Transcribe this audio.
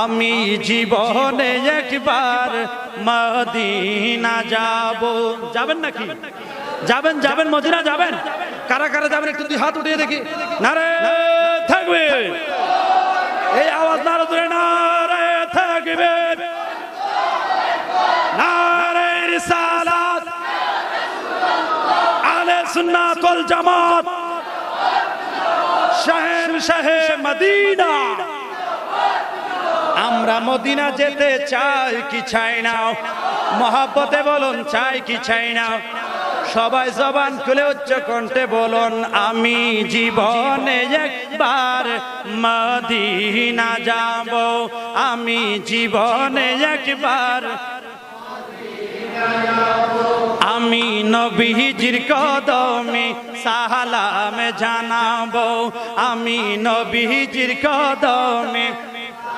আমি জীবনে একবার মদিনা যাব। যাবেন নাকি? যাবেন যাবেন মদিনা যাবেন? কারা কারা যাবেন একটু দুই হাত উঠিয়ে দেখি। নারে থাকবে, এই আওয়াজ নারে ধরে নারে থাকবে, নারে রিসালাত, আহলে সুন্নাত ওয়াল জামাত, শাহে মদিনা। আমরা মদিনা যেতে চাই কি চাই না? মহব্বতে বলুন চাই কি চাই না? সবাই জবান খুলে উচ্চ কণ্ঠে বলুন, আমি জীবনে একবার মদিনা যাব। আমি জীবনে একবার, আমি নবীজির কদমে সালাম জানাবো। আমি নবীজির কদমে